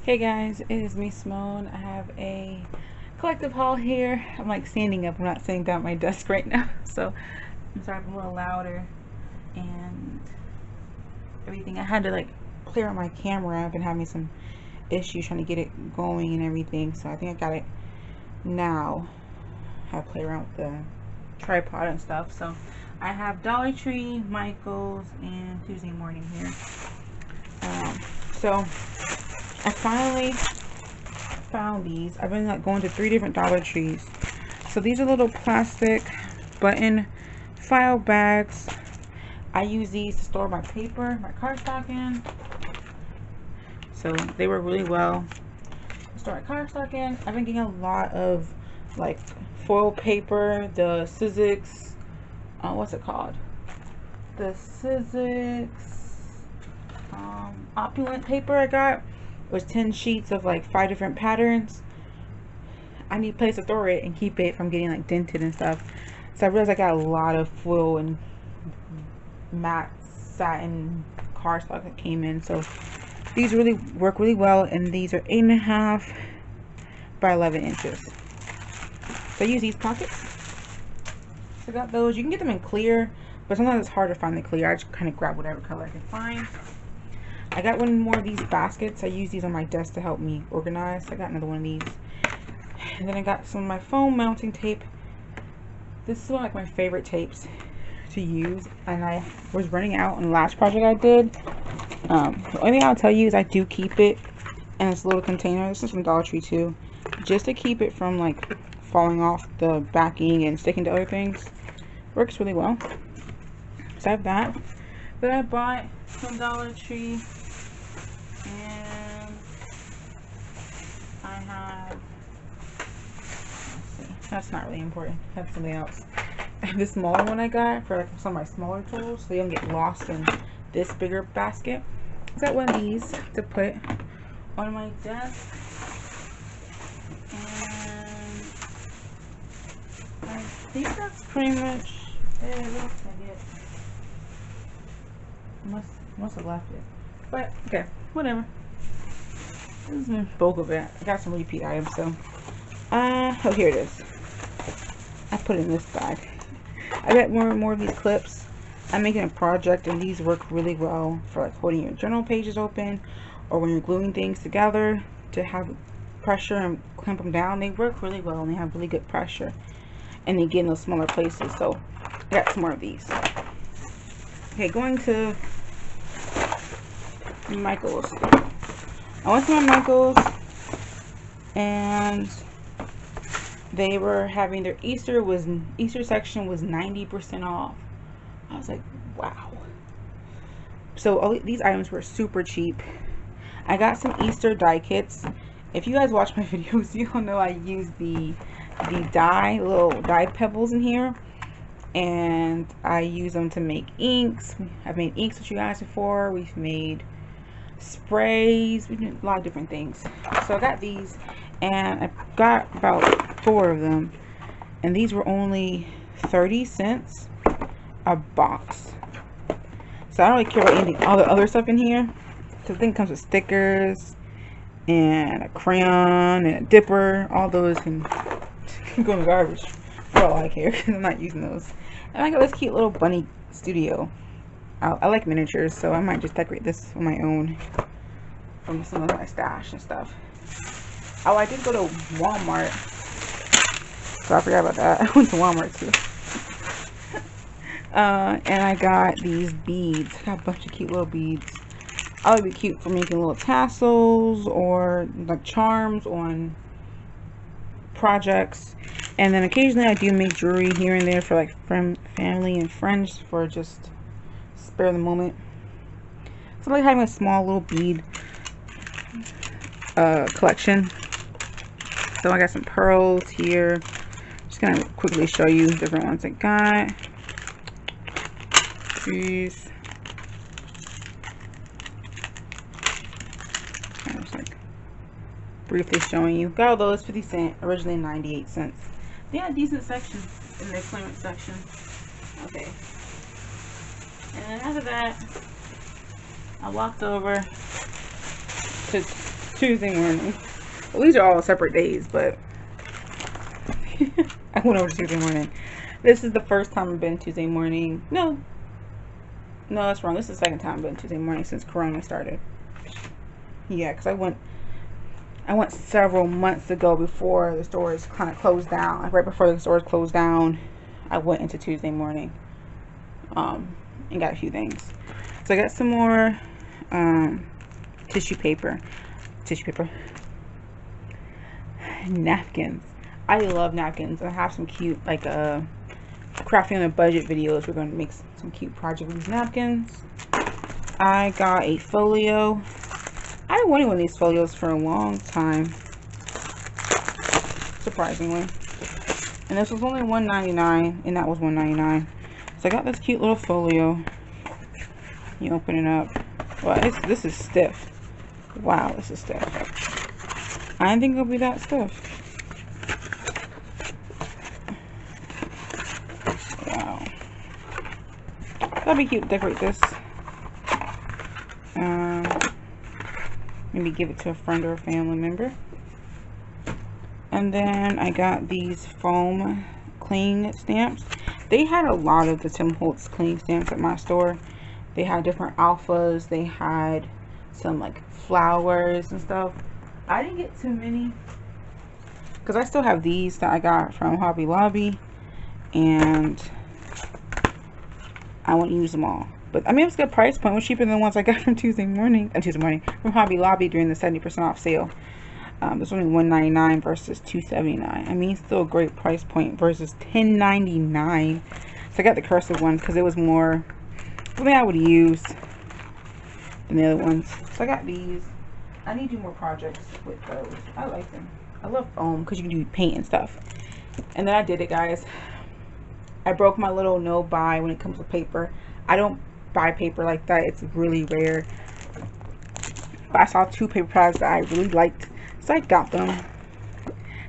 Hey guys, it is me, Simone. I have a collective haul here. I'm like standing up, I'm not sitting down at my desk right now, so I'm sorry if I'm a little louder and everything. I had to like clear out my camera. I've been having some issues trying to get it going and everything, so I think I got it now. I have to play around with the tripod and stuff. So I have Dollar Tree, Michael's, and Tuesday Morning here. So I finally found these. I've been like going to 3 different Dollar Trees. So these are little plastic button file bags. I use these to store my paper, my cardstock in. So they work really well to store my cardstock in. I've been getting a lot of like foil paper, the Sizzix, what's it called? The Sizzix opulent paper I got. It was 10 sheets of like 5 different patterns. I need a place to store it and keep it from getting like dented and stuff. So I realized I got a lot of foil and matte satin cardstock that came in. So these really work really well, and these are 8.5 by 11 inches. So I use these pockets. So I got those. You can get them in clear, but sometimes it's hard to find the clear. I just kind of grab whatever color I can find. I got one more of these baskets. I use these on my desk to help me organize. I got another one of these. And then I got some of my foam mounting tape. This is one of like my favorite tapes to use, and I was running out on the last project I did. The only thing I'll tell you is I do keep it in this little container. This is from Dollar Tree too, just to keep it from like falling off the backing and sticking to other things. Works really well. So I have that. Then I bought from Dollar Tree, and I have, let's see, that's not really important. I have something else. I have this smaller one I got for like some of my smaller tools, so they don't get lost in this bigger basket. I got one of these to put on my desk, and I think that's pretty much it. Looks like it. Must have left it, but okay, whatever. This is the bulk of it. I got some repeat items, so oh, here it is. I put it in this bag. I got more and more of these clips. I'm making a project, and these work really well for like holding your journal pages open, or when you're gluing things together to have pressure and clamp them down. They work really well, and they have really good pressure, and they get in those smaller places. So I got some more of these. Okay, going to Michael's. I went to my Michael's, and they were having their Easter section was 90% off. I was like, wow. So all these items were super cheap. I got some Easter die kits. If you guys watch my videos, you'll know I use the little dye pebbles in here, and I use them to make inks. I've made inks with you guys before. We've made sprays. We did a lot of different things. So I got these, and I got about 4 of them, and these were only 30 cents a box. So I don't really care about anything, all the other stuff in here, because the thing comes with stickers and a crayon and a dipper. All those can go in the garbage for all I care, because I'm not using those. And I got this cute little bunny studio. I like miniatures, so I might just decorate this on my own from some of my stash and stuff. Oh, I did go to Walmart, so I forgot about that. I went to Walmart too. And I got these beads. I got a bunch of cute little beads. I would be cute for making little tassels or like charms on projects. And then occasionally I do make jewelry here and there for like family and friends, for just spare the moment. So I like having a small little bead collection. So I got some pearls here. Just gonna quickly show you different ones I got. These. I was like briefly showing you. Got all those 50 cents, originally 98 cents. They had a decent section in their clearance section. Okay. And then after that, I walked over to Tuesday morning. Well, these are all separate days, but I went over to Tuesday morning. This is the first time I've been Tuesday morning. No, that's wrong. This is the second time I've been Tuesday morning since Corona started. Yeah, because I went several months ago before the stores kind of closed down. Like right before the stores closed down, I went into Tuesday morning, and got a few things. So I got some more tissue paper, napkins. I love napkins. I have some cute like crafting on a budget videos. We're going to make some cute project with these napkins. I got a folio. I wanted one of these folios for a long time, surprisingly. And this was only $1.99, and that was $1.99. So I got this cute little folio. You open it up. Well, this is stiff. Wow, this is stiff. I didn't think it would be that stiff. Wow. That'd be cute to decorate this. Maybe give it to a friend or a family member. And then I got these foam cling stamps. They had a lot of the Tim Holtz cling stamps at my store. They had different alphas. They had some like flowers and stuff. I didn't get too many because I still have these that I got from Hobby Lobby, and I won't use them all. But I mean, it was a good price point. It was cheaper than the ones I got from Tuesday morning from Hobby Lobby during the 70% off sale. This was only $1.99 versus $2.79. I mean, still a great price point versus $10.99. So I got the cursive one because it was more something I would use than the other ones. So I got these. I need to do more projects with those. I like them. I love foam because you can do paint and stuff. And then I did it, guys. I broke my little no buy when it comes to paper. I don't buy paper like that. It's really rare. But I saw two paper products that I really liked, so I got them.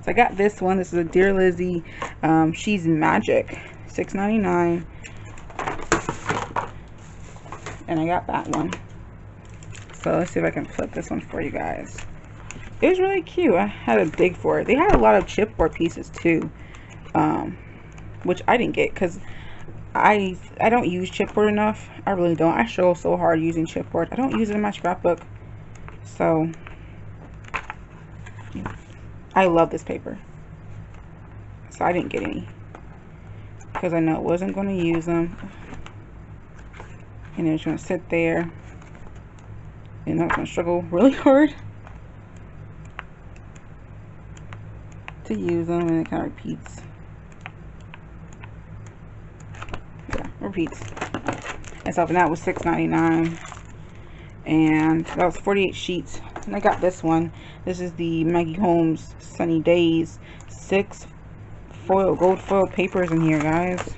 So I got this one. This is a Dear Lizzie She's Magic, $6.99. And I got that one. So let's see if I can flip this one for you guys. It was really cute. I had to dig for it. They had a lot of chipboard pieces too, which I didn't get because I don't use chipboard enough. I really don't. I struggle so hard using chipboard. I don't use it in my scrapbook. So I love this paper. So I didn't get any because I know I wasn't going to use them. And they're just going to sit there. And I'm going to struggle really hard to use them. And it kind of repeats. Yeah, repeats. And so that was $6.99. And that was 48 sheets. And I got this one. This is the Maggie Holmes Sunny Days. 6 gold foil papers in here, guys.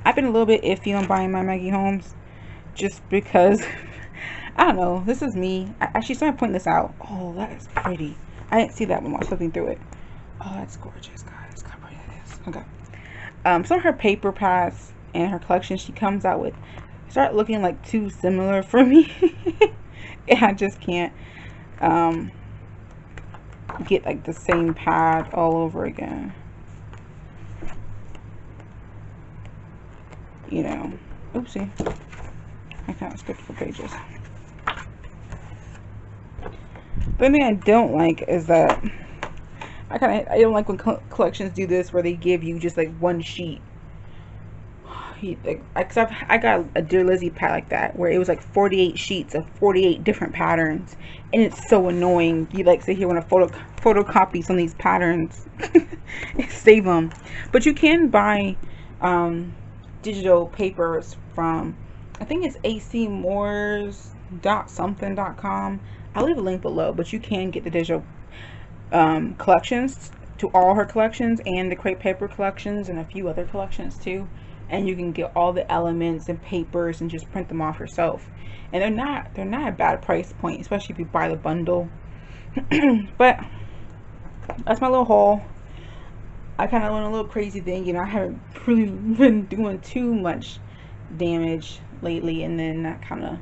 I've been a little bit iffy on buying my Maggie Holmes just because I don't know, this is me. I actually started pointing this out. Oh, that is pretty. I didn't see that one while flipping through it. Oh, that's gorgeous, guys. Look how pretty that is. Okay. Some of her paper pads and her collection she comes out with start looking like too similar for me. And I just can't get like the same pad all over again. You know, oopsie, I kind of skipped 4 pages. The thing I don't like is that I don't like when collections do this where they give you just like one sheet. Cause I got a Dear Lizzie pad like that where it was like 48 sheets of 48 different patterns, and it's so annoying. You like sit here when a photocopy some of these patterns, save them. But you can buy digital papers from, I think it's acmoores.something.com. I'll leave a link below, but you can get the digital collections to all her collections and the crepe paper collections and a few other collections too. And you can get all the elements and papers and just print them off yourself. And they're not a bad price point, especially if you buy the bundle. But that's my little haul. I kind of went a little crazy thing, you know. I haven't really been doing too much damage lately, and then that kind of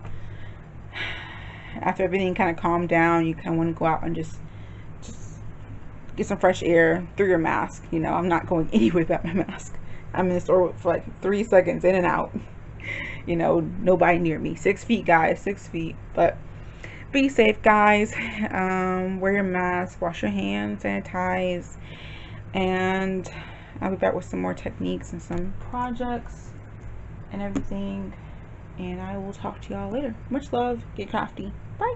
after everything kind of calmed down, you kind of want to go out and just get some fresh air through your mask. You know, I'm not going anywhere without my mask. I'm in the store for like 3 seconds, in and out. You know, nobody near me. 6 feet, guys, 6 feet. But be safe, guys. Wear your mask, wash your hands, sanitize, and I'll be back with some more techniques and some projects and everything. And I will talk to y'all later. Much love. Get crafty. Bye.